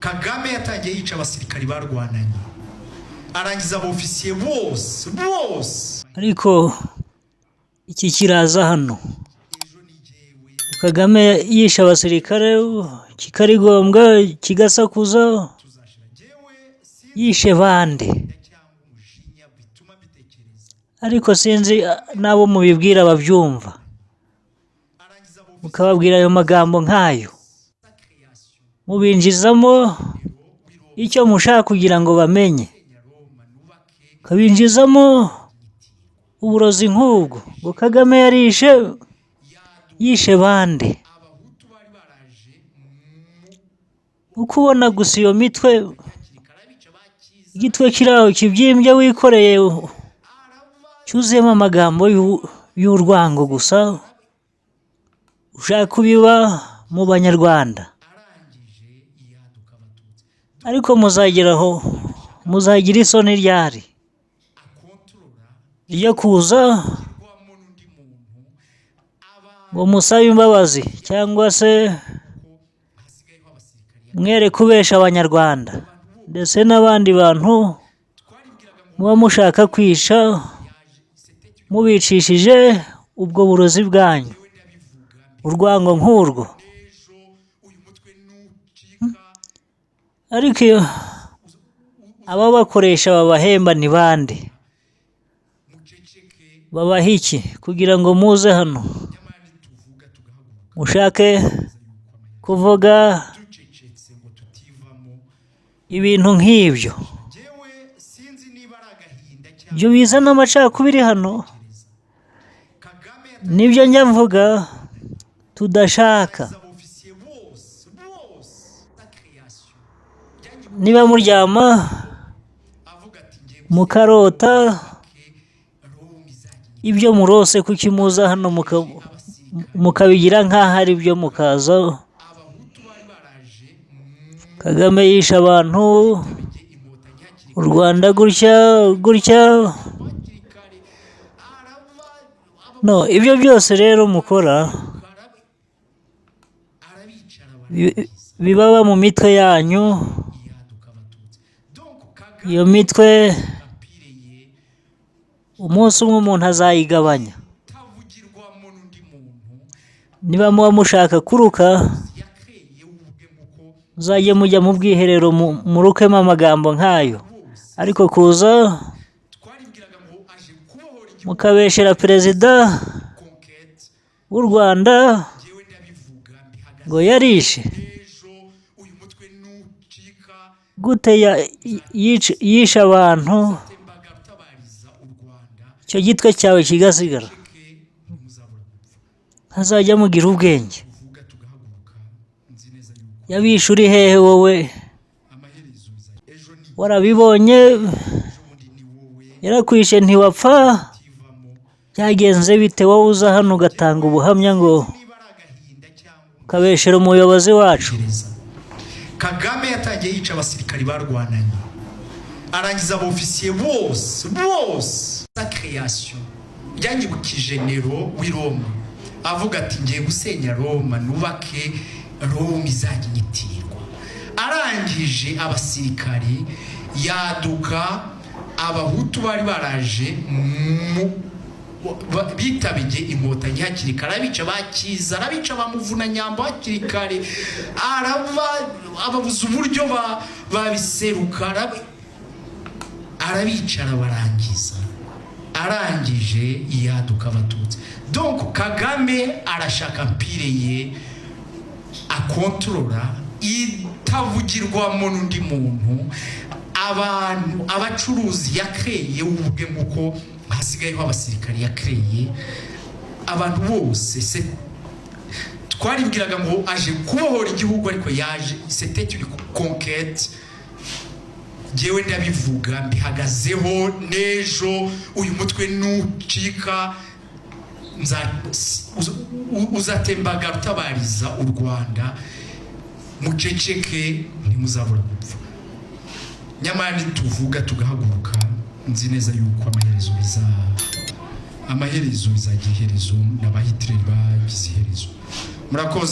Kagame yatangiye yica abasirikari barwananye arangiza abofisiye bose ariko iki kiraza hano Kagame yisha abasirikare kikarigombwa kigasakuza yishe bande ariko sinzi nabo mubibwira babyumva mukababwira ayo magambo nkayo mubinjizamo icyo mushaka kugira ngo bamenye kabinjizamo uburozi nk'ubwo ngo Kagame yishe bande uko ubona gusa iyo mitwe igitwe kiraho kibyimbye wikoreye cyuzuyemo amagambo y'urwango gusa ushaka kubiba mu banyarwanda ariko muzagira isoni ryari ryo kuza ngo musabe imbabazi cyangwa se mwere kubesha abanyarwanda ndetse n'abandi bantu muba mushaka kwica mubicishije ubwo burozi bwanyu urwango nk'urwo ariko ababakoresha babahemba ni bande babaha iki kugira ngo muze hano mushake kuvuga ibintu nk'ibyo ibyo bizana amacakubiri hano nibyo njya mvuga tudashaka niba muryama mukarota ibyo murose kuki muza hano mukabigira nk'aho ari byo mukaza Kagame yisha abantu u Rwanda gutya no ibyo byose rero mukora bibaba mu mitwe yanyu iyo mitwe umunsi umwe umuntu azayigabanya niba muba mushaka kuruka muzajye mujya mu bwiherero murukemo amagambo nk'ayo ariko kuza mukabeshera perezida w'u Rwanda ngo yarishe gute yishe abantu icyo gitwe cyawe kigasigara ntazajya mugira ubwenge yabishe uri hehe wowe warabibonye yarakwishe ntiwapfa byagenze bite wowe uza hano ugatanga ubuhamya ngo ukabeshera umuyobozi wacu Kagame yatangiye yica abasirikari barwananye arangiza abofisiye bose creation yanyibukije Nero w'i Roma avuga ati ngiye gusenya Roma nubake Roma izajya inyitirwa arangije abasirikari yaduka abahutu bari baraje bitabije inkotanyi hakiri kare abica bakiza arabica bamuvuna nyambo hakiri kare ababuza uburyo babiseruka arabicara barangiza arangije yaduka abatutsi donc Kagame arashaka mpire ye akontorora itavugirwamo n'undi muntu abantu abacuruzi yakreye ubwe nguko hasigayeho abasirikari yakreye abantu bose twaribwiraga ngo aje kubohora igihugu ariko yaje c'était une conquête jewe ndabivuga mbihagazeho nejo uyu mutwe nucika uzatembaga rutabariza u Rwanda muceceke ntimuzabura gupfa nyamara nituvuga tugahaguruka nzi neza yuko amaherezo bizagira iherezo n'abahitireri bagize iherezo murakoze.